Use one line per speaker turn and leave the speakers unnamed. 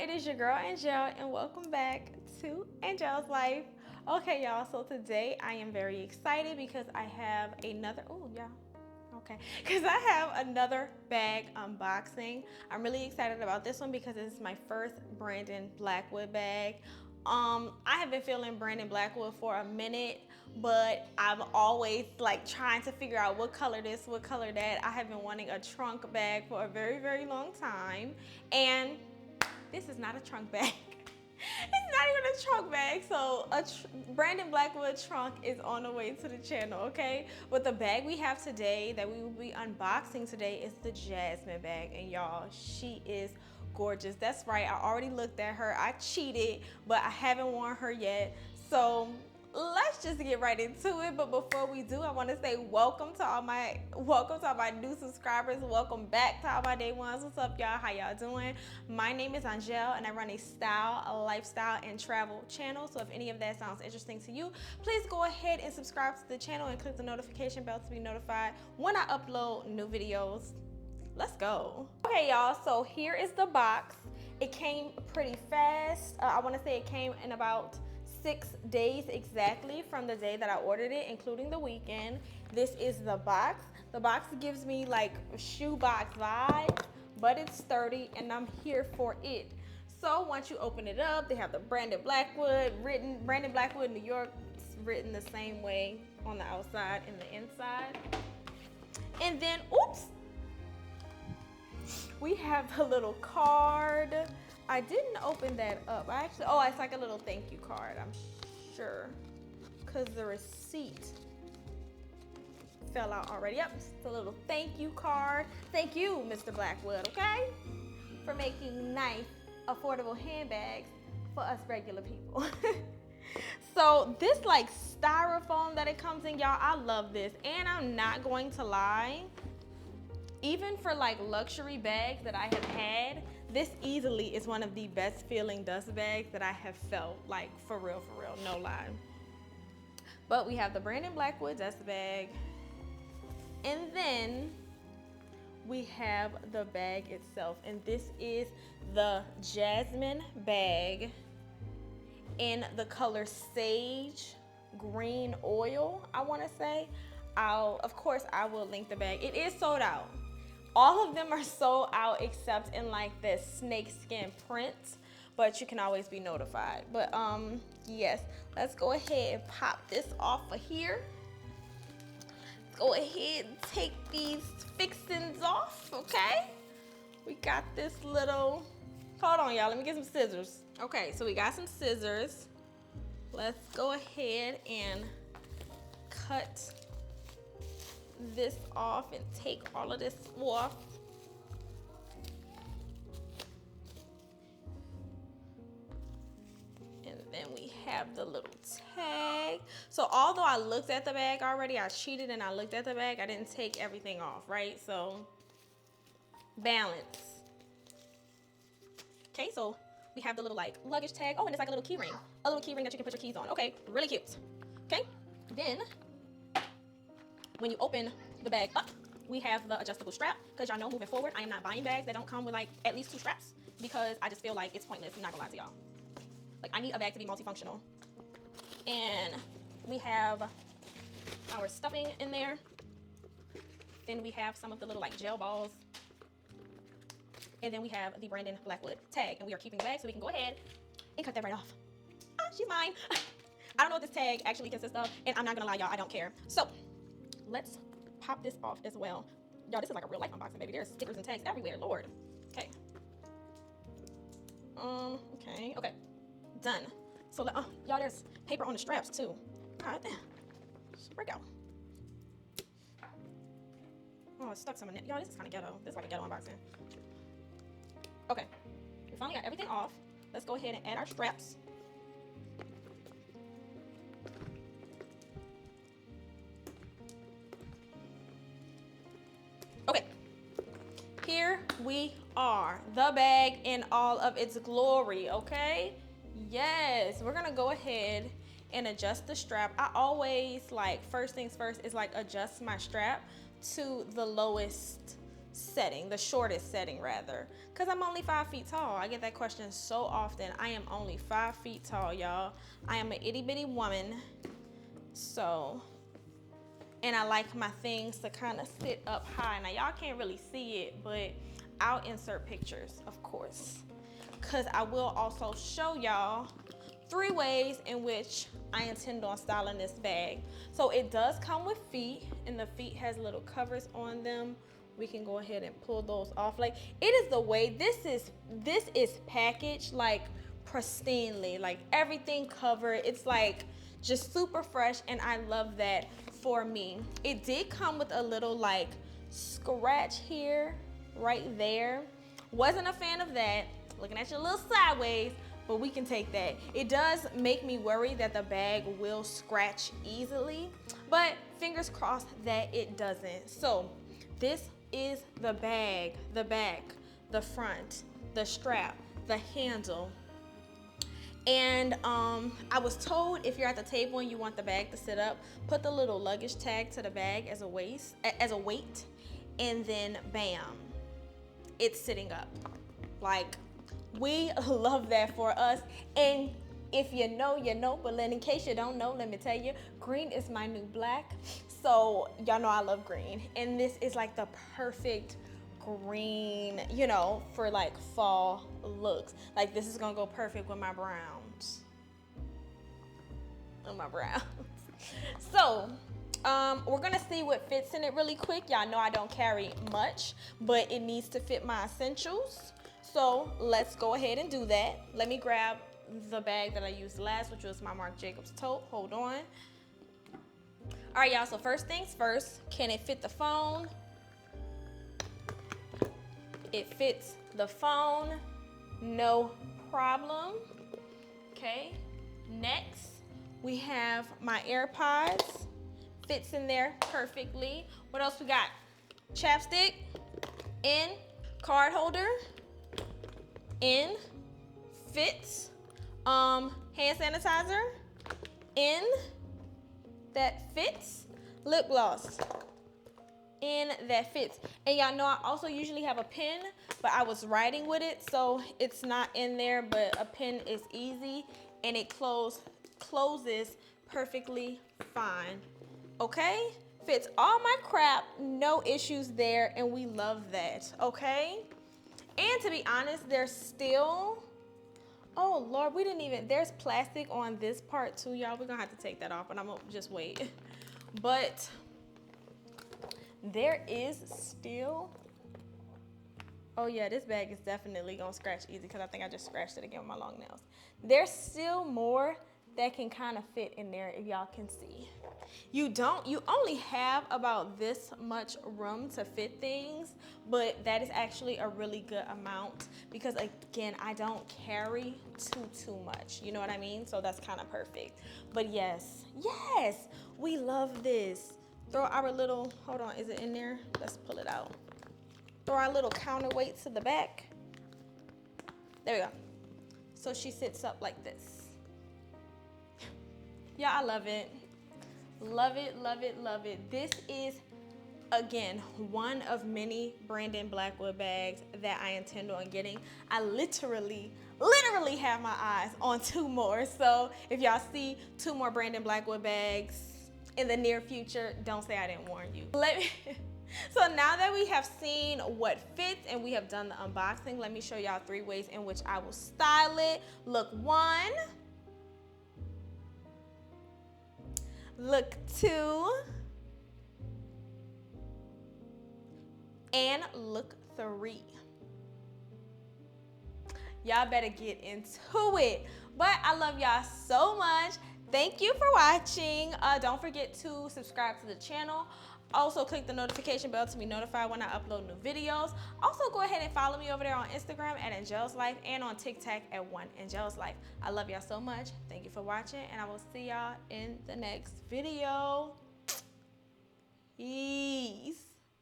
it is your girl Angelle, and welcome back to Angelle's Life. Okay, y'all, so today I am very excited because I have another, because I have another bag unboxing. I'm really excited about this one because it's my first Brandon Blackwood bag. I have been feeling Brandon Blackwood for a minute, but I'm always like trying to figure out what color this, what color that. I have been wanting a trunk bag for a very, very long time, and this is not a trunk bag. It's not even a trunk bag. So Brandon Blackwood trunk is on the way to the channel, okay? But the bag we have today that we will be unboxing today is the Jasmine bag. And y'all, she is gorgeous. That's right, I already looked at her. I cheated, but I haven't worn her yet. So let's just get right into it. But before we do, I want to say welcome to all my new subscribers. Welcome back to all my day ones. What's up, y'all? How y'all doing? My name is Angelle, and I run a style, a lifestyle, and travel channel. So if any of that sounds interesting to you, please go ahead and subscribe to the channel and click the notification bell to be notified when I upload new videos. Let's go. Okay, y'all, so here is the box. It came pretty fast. I want to say it came in about 6 days exactly from the day that I ordered it, including the weekend. This is the box. The box gives me like shoebox vibe, but it's sturdy and I'm here for it. So once you open it up, they have the Brandon Blackwood written, Brandon Blackwood, New York, written the same way on the outside and the inside. And then, oops, we have the little card. I didn't open that up. It's like a little thank you card, I'm sure, because the receipt fell out already. Yep, it's a little thank you card. Thank you, Mr. Blackwood, okay, for making nice, affordable handbags for us regular people. So this like styrofoam that it comes in, y'all, I love this. And I'm not going to lie, even for like luxury bags that I have had, this easily is one of the best feeling dust bags that I have felt, like for real, no lie. But we have the Brandon Blackwood dust bag, and then we have the bag itself, and this is the Jasmine bag in the color sage green oil, I want to say. Of course I will link the bag. It is sold out. All of them are sold out except in like this snake skin print, but you can always be notified. But yes, let's go ahead and pop this off of here. Go ahead and take these fixings off, okay? We got this little, hold on y'all, let me get some scissors. Okay, so we got some scissors. Let's go ahead and cut this off and take all of this off. And then we have the little tag. So although I looked at the bag already, I cheated and I looked at the bag, I didn't take everything off, right? So balance. Okay, so we have the little like luggage tag. Oh, and it's like a little key ring. A little key ring that you can put your keys on. Okay, really cute. Okay, then when you open the bag up, we have the adjustable strap, because y'all know moving forward, I am not buying bags that don't come with like at least 2 straps, because I just feel like it's pointless. I'm not gonna lie to y'all. Like, I need a bag to be multifunctional. And we have our stuffing in there. Then we have some of the little like gel balls. And then we have the Brandon Blackwood tag, and we are keeping the bag, so we can go ahead and cut that right off. Ah, she's mine. I don't know what this tag actually consists of, and I'm not gonna lie, y'all, I don't care. So let's pop this off as well. Y'all, this is like a real life unboxing, baby. There's stickers and tags everywhere, Lord. Okay. Okay. Done. So, y'all, there's paper on the straps too. God damn. Break out. Oh, it stuck some in it. Y'all, this is kind of ghetto. This is like a ghetto unboxing. Okay. We finally got everything off. Let's go ahead and add our straps. Okay, here we are, the bag in all of its glory, okay? Yes, we're gonna go ahead and adjust the strap. I always, like, first things first is like adjust my strap to the lowest setting, the shortest setting rather, because I'm only 5 feet tall. I get that question so often. I am only 5 feet tall, y'all. I am an itty bitty woman. So, and I like my things to kind of sit up high. Now y'all can't really see it, but I'll insert pictures, of course, because I will also show y'all 3 ways in which I intend on styling this bag. So it does come with feet, and the feet has little covers on them. We can go ahead and pull those off. Like, it is the way this is packaged like pristinely, like everything covered. It's like just super fresh, and I love that for me. It did come with a little like scratch here, right there. Wasn't a fan of that. Looking at you a little sideways, but we can take that. It does make me worry that the bag will scratch easily, but fingers crossed that it doesn't. So this is the bag, the back, the front, the strap, the handle. And I was told if you're at the table and you want the bag to sit up, put the little luggage tag to the bag as a weight, and then bam, it's sitting up. Like, we love that for us. And if you know, you know, but in case you don't know, let me tell you, green is my new black. So y'all know I love green. And this is like the perfect green, you know, for like fall looks. Like, this is gonna go perfect with my browns. On my browns. So, we're gonna see what fits in it really quick. Y'all know I don't carry much, but it needs to fit my essentials. So let's go ahead and do that. Let me grab the bag that I used last, which was my Marc Jacobs tote. Hold on. All right, y'all, so first things first, can it fit the phone? It fits the phone, no problem. Okay, next we have my AirPods. Fits in there perfectly. What else we got? Chapstick, in, card holder, in, fits, hand sanitizer, in, that fits, lip gloss, in, that fits. And y'all know I also usually have a pen, but I was writing with it, so it's not in there, but a pen is easy, and it closes perfectly fine. Okay? Fits all my crap, no issues there, and we love that, okay? And to be honest, there's still, oh Lord, we didn't even, there's plastic on this part too, y'all. We're gonna have to take that off, and I'm gonna just wait. But there is still, oh yeah, this bag is definitely gonna scratch easy because I think I just scratched it again with my long nails. There's still more that can kind of fit in there, if y'all can see. You only have about this much room to fit things, but that is actually a really good amount because, again, I don't carry too much, you know what I mean? So that's kind of perfect. But yes, we love this. Throw our little, hold on, is it in there? Let's pull it out. Throw our little counterweight to the back. There we go. So she sits up like this. Yeah, I love it. Love it, love it, love it. This is, again, one of many Brandon Blackwood bags that I intend on getting. I literally have my eyes on 2 more. So if y'all see 2 more Brandon Blackwood bags in the near future, don't say I didn't warn you. So now that we have seen what fits and we have done the unboxing, let me show y'all 3 ways in which I will style it. Look 1. Look 2, and look 3. Y'all better get into it. But I love y'all so much. Thank you for watching. Don't forget to subscribe to the channel. Also, click the notification bell to be notified when I upload new videos. Also, go ahead and follow me over there on Instagram at angelleslife and on TikTok at angelleslife. I love y'all so much. Thank you for watching, and I will see y'all in the next video. Peace.